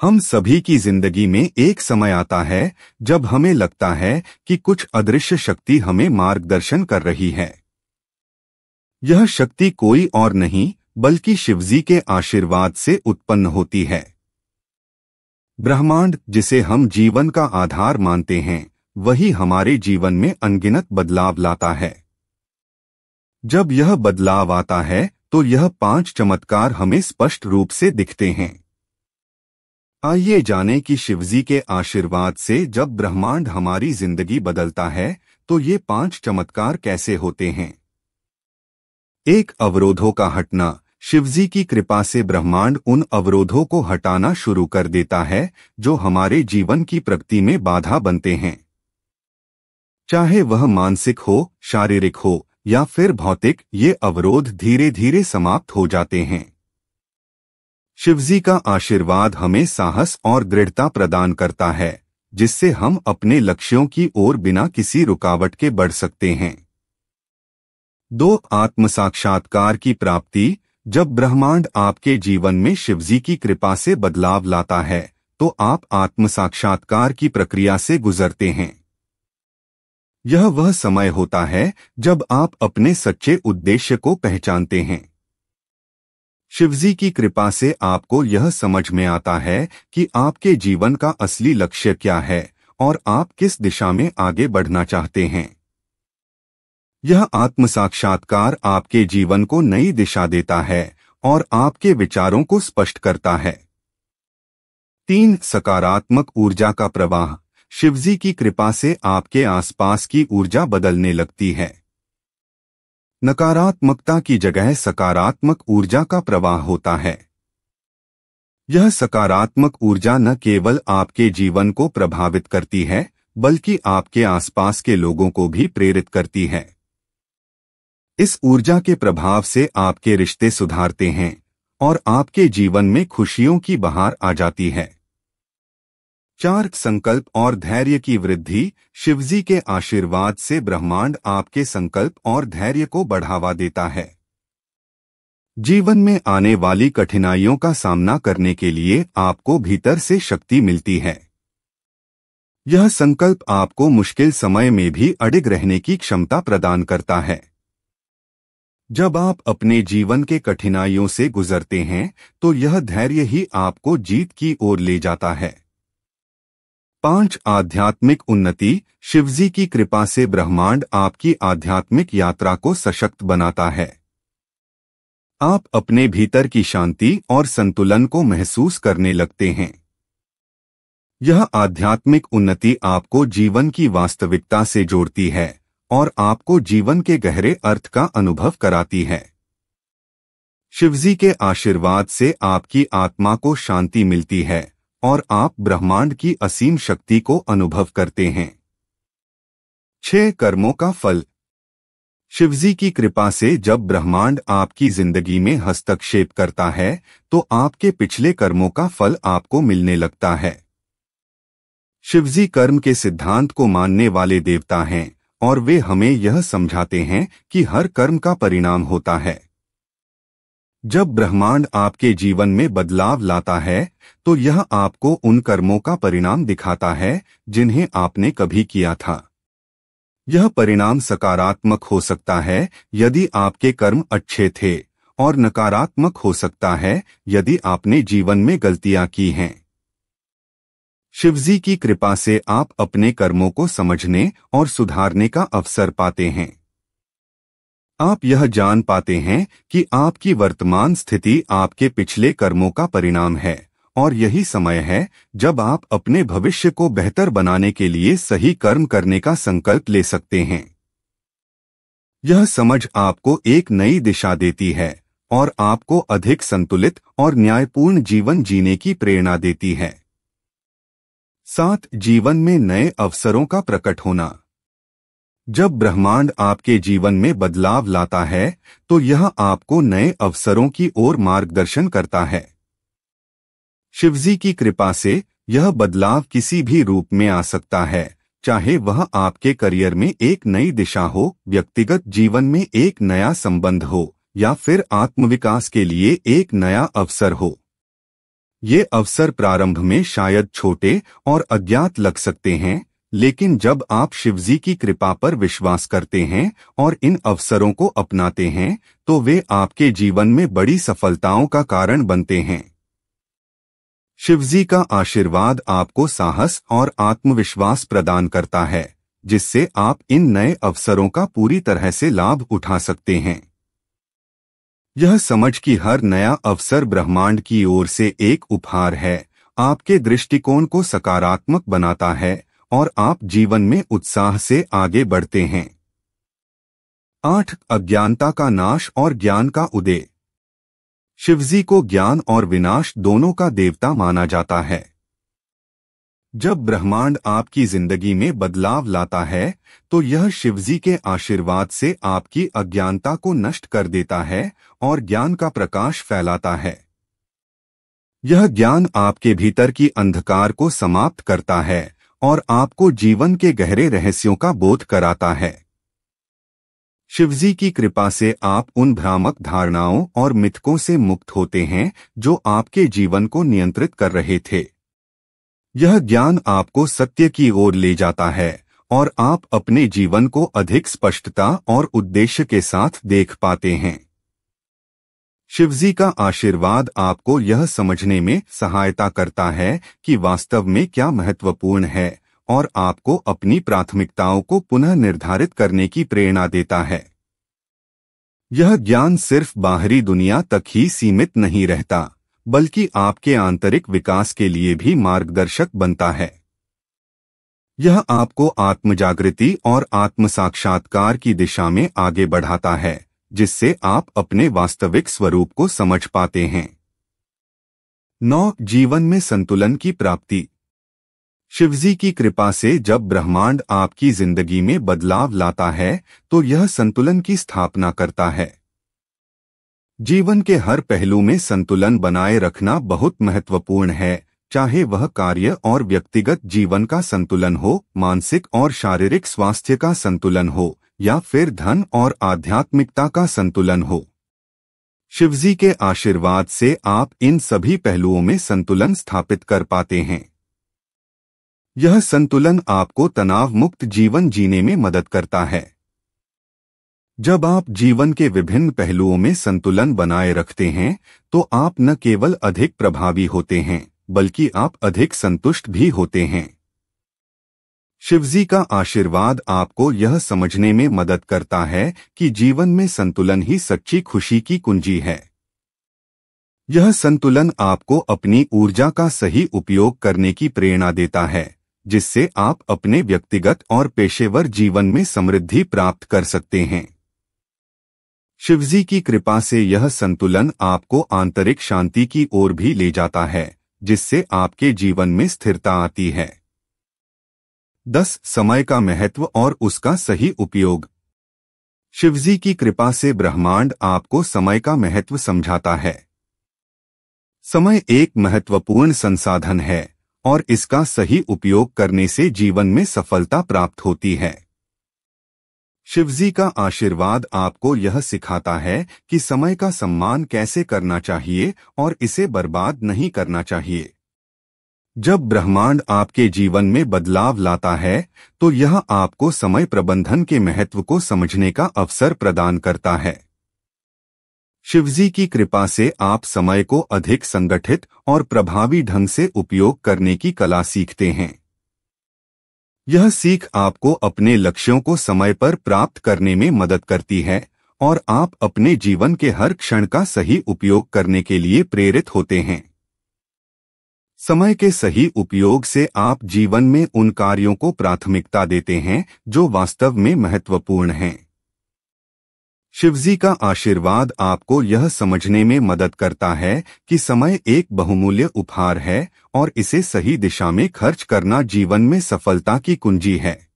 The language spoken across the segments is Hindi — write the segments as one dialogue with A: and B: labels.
A: हम सभी की जिंदगी में एक समय आता है जब हमें लगता है कि कुछ अदृश्य शक्ति हमें मार्गदर्शन कर रही है। यह शक्ति कोई और नहीं बल्कि शिवजी के आशीर्वाद से उत्पन्न होती है। ब्रह्मांड, जिसे हम जीवन का आधार मानते हैं, वही हमारे जीवन में अनगिनत बदलाव लाता है। जब यह बदलाव आता है तो यह 5 चमत्कार हमें स्पष्ट रूप से दिखते हैं। आइए जानें कि शिवजी के आशीर्वाद से जब ब्रह्मांड हमारी जिंदगी बदलता है तो ये 5 चमत्कार कैसे होते हैं। 1. अवरोधों का हटना। शिवजी की कृपा से ब्रह्मांड उन अवरोधों को हटाना शुरू कर देता है जो हमारे जीवन की प्रगति में बाधा बनते हैं। चाहे वह मानसिक हो, शारीरिक हो या फिर भौतिक, ये अवरोध धीरे धीरे समाप्त हो जाते हैं। शिवजी का आशीर्वाद हमें साहस और दृढ़ता प्रदान करता है, जिससे हम अपने लक्ष्यों की ओर बिना किसी रुकावट के बढ़ सकते हैं। 2. आत्म साक्षात्कार की प्राप्ति। जब ब्रह्मांड आपके जीवन में शिवजी की कृपा से बदलाव लाता है तो आप आत्म साक्षात्कार की प्रक्रिया से गुजरते हैं। यह वह समय होता है जब आप अपने सच्चे उद्देश्य को पहचानते हैं। शिवजी की कृपा से आपको यह समझ में आता है कि आपके जीवन का असली लक्ष्य क्या है और आप किस दिशा में आगे बढ़ना चाहते हैं। यह आत्म साक्षात्कार आपके जीवन को नई दिशा देता है और आपके विचारों को स्पष्ट करता है। 3. सकारात्मक ऊर्जा का प्रवाह। शिवजी की कृपा से आपके आसपास की ऊर्जा बदलने लगती है। नकारात्मकता की जगह सकारात्मक ऊर्जा का प्रवाह होता है। यह सकारात्मक ऊर्जा न केवल आपके जीवन को प्रभावित करती है बल्कि आपके आसपास के लोगों को भी प्रेरित करती है। इस ऊर्जा के प्रभाव से आपके रिश्ते सुधारते हैं और आपके जीवन में खुशियों की बहार आ जाती है। 4. संकल्प और धैर्य की वृद्धि। शिवजी के आशीर्वाद से ब्रह्मांड आपके संकल्प और धैर्य को बढ़ावा देता है। जीवन में आने वाली कठिनाइयों का सामना करने के लिए आपको भीतर से शक्ति मिलती है। यह संकल्प आपको मुश्किल समय में भी अडिग रहने की क्षमता प्रदान करता है। जब आप अपने जीवन के कठिनाइयों से गुजरते हैं तो यह धैर्य ही आपको जीत की ओर ले जाता है। 5. आध्यात्मिक उन्नति। शिवजी की कृपा से ब्रह्मांड आपकी आध्यात्मिक यात्रा को सशक्त बनाता है। आप अपने भीतर की शांति और संतुलन को महसूस करने लगते हैं। यह आध्यात्मिक उन्नति आपको जीवन की वास्तविकता से जोड़ती है और आपको जीवन के गहरे अर्थ का अनुभव कराती है। शिवजी के आशीर्वाद से आपकी आत्मा को शांति मिलती है और आप ब्रह्मांड की असीम शक्ति को अनुभव करते हैं। 6. कर्मों का फल। शिवजी की कृपा से जब ब्रह्मांड आपकी जिंदगी में हस्तक्षेप करता है तो आपके पिछले कर्मों का फल आपको मिलने लगता है। शिवजी कर्म के सिद्धांत को मानने वाले देवता हैं और वे हमें यह समझाते हैं कि हर कर्म का परिणाम होता है। जब ब्रह्मांड आपके जीवन में बदलाव लाता है तो यह आपको उन कर्मों का परिणाम दिखाता है जिन्हें आपने कभी किया था। यह परिणाम सकारात्मक हो सकता है यदि आपके कर्म अच्छे थे और नकारात्मक हो सकता है यदि आपने जीवन में गलतियां की हैं। शिवजी की कृपा से आप अपने कर्मों को समझने और सुधारने का अवसर पाते हैं। आप यह जान पाते हैं कि आपकी वर्तमान स्थिति आपके पिछले कर्मों का परिणाम है और यही समय है जब आप अपने भविष्य को बेहतर बनाने के लिए सही कर्म करने का संकल्प ले सकते हैं। यह समझ आपको एक नई दिशा देती है और आपको अधिक संतुलित और न्यायपूर्ण जीवन जीने की प्रेरणा देती है। 7. जीवन में नए अवसरों का प्रकट होना। जब ब्रह्मांड आपके जीवन में बदलाव लाता है तो यह आपको नए अवसरों की ओर मार्गदर्शन करता है। शिवजी की कृपा से यह बदलाव किसी भी रूप में आ सकता है, चाहे वह आपके करियर में एक नई दिशा हो, व्यक्तिगत जीवन में एक नया संबंध हो या फिर आत्मविकास के लिए एक नया अवसर हो। ये अवसर प्रारंभ में शायद छोटे और अज्ञात लग सकते हैं, लेकिन जब आप शिवजी की कृपा पर विश्वास करते हैं और इन अवसरों को अपनाते हैं, तो वे आपके जीवन में बड़ी सफलताओं का कारण बनते हैं। शिवजी का आशीर्वाद आपको साहस और आत्मविश्वास प्रदान करता है, जिससे आप इन नए अवसरों का पूरी तरह से लाभ उठा सकते हैं। यह समझ कि हर नया अवसर ब्रह्मांड की ओर से एक उपहार है, आपके दृष्टिकोण को सकारात्मक बनाता है और आप जीवन में उत्साह से आगे बढ़ते हैं। 8. अज्ञानता का नाश और ज्ञान का उदय। शिवजी को ज्ञान और विनाश दोनों का देवता माना जाता है। जब ब्रह्मांड आपकी जिंदगी में बदलाव लाता है, तो यह शिवजी के आशीर्वाद से आपकी अज्ञानता को नष्ट कर देता है और ज्ञान का प्रकाश फैलाता है। यह ज्ञान आपके भीतर की अंधकार को समाप्त करता है और आपको जीवन के गहरे रहस्यों का बोध कराता है। शिवजी की कृपा से आप उन भ्रामक धारणाओं और मिथकों से मुक्त होते हैं जो आपके जीवन को नियंत्रित कर रहे थे। यह ज्ञान आपको सत्य की ओर ले जाता है और आप अपने जीवन को अधिक स्पष्टता और उद्देश्य के साथ देख पाते हैं। शिवजी का आशीर्वाद आपको यह समझने में सहायता करता है कि वास्तव में क्या महत्वपूर्ण है और आपको अपनी प्राथमिकताओं को पुनः निर्धारित करने की प्रेरणा देता है। यह ज्ञान सिर्फ बाहरी दुनिया तक ही सीमित नहीं रहता, बल्कि आपके आंतरिक विकास के लिए भी मार्गदर्शक बनता है। यह आपको आत्मजागृति और आत्मसाक्षात्कार की दिशा में आगे बढ़ाता है, जिससे आप अपने वास्तविक स्वरूप को समझ पाते हैं। 9. जीवन में संतुलन की प्राप्ति। शिवजी की कृपा से जब ब्रह्मांड आपकी जिंदगी में बदलाव लाता है, तो यह संतुलन की स्थापना करता है। जीवन के हर पहलू में संतुलन बनाए रखना बहुत महत्वपूर्ण है, चाहे वह कार्य और व्यक्तिगत जीवन का संतुलन हो, मानसिक और शारीरिक स्वास्थ्य का संतुलन हो, या फिर धन और आध्यात्मिकता का संतुलन हो। शिवजी के आशीर्वाद से आप इन सभी पहलुओं में संतुलन स्थापित कर पाते हैं। यह संतुलन आपको तनाव मुक्त जीवन जीने में मदद करता है। जब आप जीवन के विभिन्न पहलुओं में संतुलन बनाए रखते हैं, तो आप न केवल अधिक प्रभावी होते हैं, बल्कि आप अधिक संतुष्ट भी होते हैं। शिवजी का आशीर्वाद आपको यह समझने में मदद करता है कि जीवन में संतुलन ही सच्ची खुशी की कुंजी है। यह संतुलन आपको अपनी ऊर्जा का सही उपयोग करने की प्रेरणा देता है, जिससे आप अपने व्यक्तिगत और पेशेवर जीवन में समृद्धि प्राप्त कर सकते हैं। शिवजी की कृपा से यह संतुलन आपको आंतरिक शांति की ओर भी ले जाता है, जिससे आपके जीवन में स्थिरता आती है। 10. समय का महत्व और उसका सही उपयोग। शिवजी की कृपा से ब्रह्मांड आपको समय का महत्व समझाता है। समय एक महत्वपूर्ण संसाधन है और इसका सही उपयोग करने से जीवन में सफलता प्राप्त होती है। शिवजी का आशीर्वाद आपको यह सिखाता है कि समय का सम्मान कैसे करना चाहिए और इसे बर्बाद नहीं करना चाहिए। जब ब्रह्मांड आपके जीवन में बदलाव लाता है, तो यह आपको समय प्रबंधन के महत्व को समझने का अवसर प्रदान करता है। शिवजी की कृपा से आप समय को अधिक संगठित और प्रभावी ढंग से उपयोग करने की कला सीखते हैं। यह सीख आपको अपने लक्ष्यों को समय पर प्राप्त करने में मदद करती है और आप अपने जीवन के हर क्षण का सही उपयोग करने के लिए प्रेरित होते हैं। समय के सही उपयोग से आप जीवन में उन कार्यों को प्राथमिकता देते हैं जो वास्तव में महत्वपूर्ण हैं। शिवजी का आशीर्वाद आपको यह समझने में मदद करता है कि समय एक बहुमूल्य उपहार है और इसे सही दिशा में खर्च करना जीवन में सफलता की कुंजी है।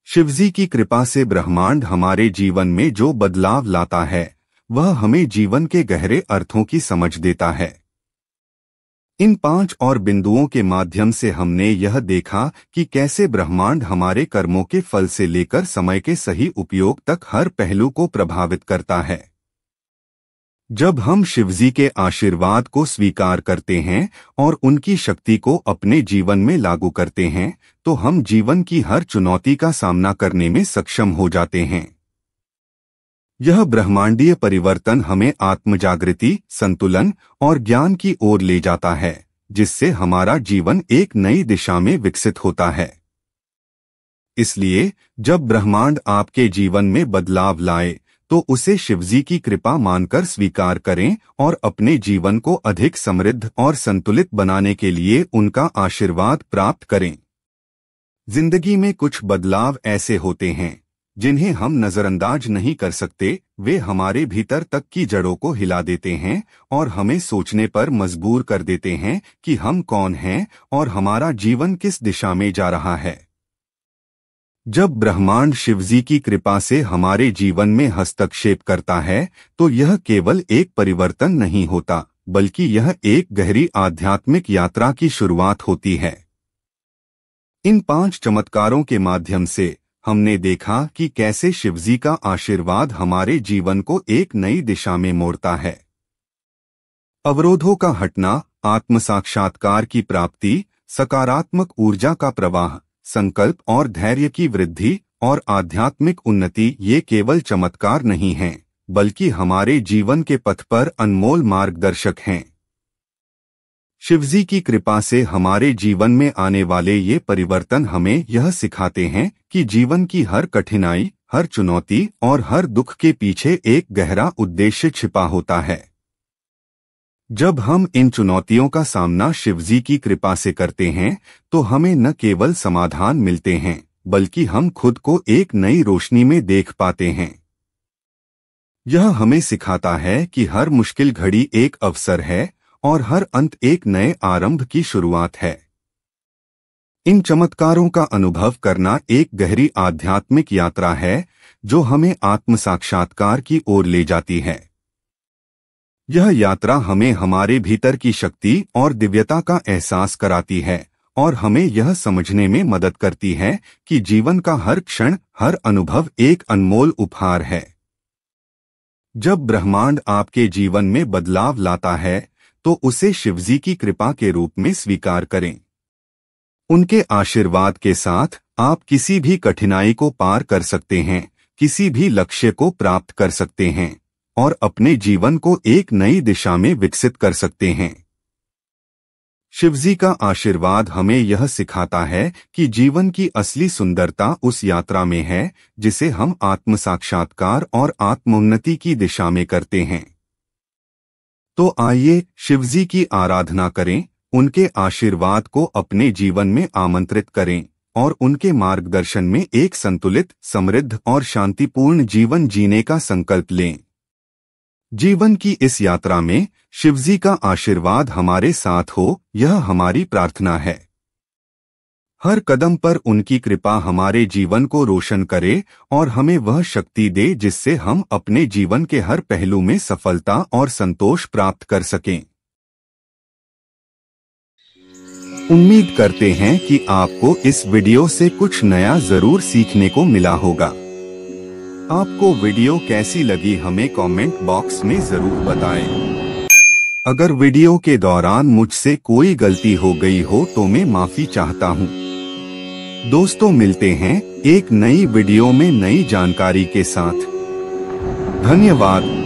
A: शिवजी की कृपा से ब्रह्मांड हमारे जीवन में जो बदलाव लाता है, वह हमें जीवन के गहरे अर्थों की समझ देता है। इन 5 और बिंदुओं के माध्यम से हमने यह देखा कि कैसे ब्रह्मांड हमारे कर्मों के फल से लेकर समय के सही उपयोग तक हर पहलू को प्रभावित करता है। जब हम शिवजी के आशीर्वाद को स्वीकार करते हैं और उनकी शक्ति को अपने जीवन में लागू करते हैं, तो हम जीवन की हर चुनौती का सामना करने में सक्षम हो जाते हैं। यह ब्रह्मांडीय परिवर्तन हमें आत्मजागृति, संतुलन और ज्ञान की ओर ले जाता है, जिससे हमारा जीवन एक नई दिशा में विकसित होता है। इसलिए जब ब्रह्मांड आपके जीवन में बदलाव लाए, तो उसे शिवजी की कृपा मानकर स्वीकार करें और अपने जीवन को अधिक समृद्ध और संतुलित बनाने के लिए उनका आशीर्वाद प्राप्त करें। जिंदगी में कुछ बदलाव ऐसे होते हैं जिन्हें हम नजरअंदाज नहीं कर सकते। वे हमारे भीतर तक की जड़ों को हिला देते हैं और हमें सोचने पर मजबूर कर देते हैं कि हम कौन हैं और हमारा जीवन किस दिशा में जा रहा है। जब ब्रह्मांड शिवजी की कृपा से हमारे जीवन में हस्तक्षेप करता है, तो यह केवल एक परिवर्तन नहीं होता, बल्कि यह एक गहरी आध्यात्मिक यात्रा की शुरुआत होती है। इन 5 चमत्कारों के माध्यम से हमने देखा कि कैसे शिवजी का आशीर्वाद हमारे जीवन को एक नई दिशा में मोड़ता है। अवरोधों का हटना, आत्मसाक्षात्कार की प्राप्ति, सकारात्मक ऊर्जा का प्रवाह, संकल्प और धैर्य की वृद्धि और आध्यात्मिक उन्नति ये केवल चमत्कार नहीं हैं, बल्कि हमारे जीवन के पथ पर अनमोल मार्गदर्शक हैं। शिवजी की कृपा से हमारे जीवन में आने वाले ये परिवर्तन हमें यह सिखाते हैं कि जीवन की हर कठिनाई, हर चुनौती और हर दुख के पीछे एक गहरा उद्देश्य छिपा होता है। जब हम इन चुनौतियों का सामना शिवजी की कृपा से करते हैं, तो हमें न केवल समाधान मिलते हैं, बल्कि हम खुद को एक नई रोशनी में देख पाते हैं। यह हमें सिखाता है कि हर मुश्किल घड़ी एक अवसर है और हर अंत एक नए आरंभ की शुरुआत है। इन चमत्कारों का अनुभव करना एक गहरी आध्यात्मिक यात्रा है, जो हमें आत्म साक्षात्कार की ओर ले जाती है। यह यात्रा हमें हमारे भीतर की शक्ति और दिव्यता का एहसास कराती है और हमें यह समझने में मदद करती है कि जीवन का हर क्षण, हर अनुभव एक अनमोल उपहार है। जब ब्रह्मांड आपके जीवन में बदलाव लाता है, तो उसे शिवजी की कृपा के रूप में स्वीकार करें। उनके आशीर्वाद के साथ आप किसी भी कठिनाई को पार कर सकते हैं, किसी भी लक्ष्य को प्राप्त कर सकते हैं और अपने जीवन को एक नई दिशा में विकसित कर सकते हैं। शिवजी का आशीर्वाद हमें यह सिखाता है कि जीवन की असली सुंदरता उस यात्रा में है, जिसे हम आत्म साक्षात्कार और आत्मोन्नति की दिशा में करते हैं। तो आइए शिवजी की आराधना करें, उनके आशीर्वाद को अपने जीवन में आमंत्रित करें और उनके मार्गदर्शन में एक संतुलित, समृद्ध और शांतिपूर्ण जीवन जीने का संकल्प लें। जीवन की इस यात्रा में शिवजी का आशीर्वाद हमारे साथ हो, यह हमारी प्रार्थना है। हर कदम पर उनकी कृपा हमारे जीवन को रोशन करे और हमें वह शक्ति दे जिससे हम अपने जीवन के हर पहलू में सफलता और संतोष प्राप्त कर सकें। उम्मीद करते हैं कि आपको इस वीडियो से कुछ नया जरूर सीखने को मिला होगा। आपको वीडियो कैसी लगी हमें कमेंट बॉक्स में जरूर बताएं। अगर वीडियो के दौरान मुझसे कोई गलती हो गई हो तो मैं माफी चाहता हूं। दोस्तों, मिलते हैं एक नई वीडियो में नई जानकारी के साथ। धन्यवाद।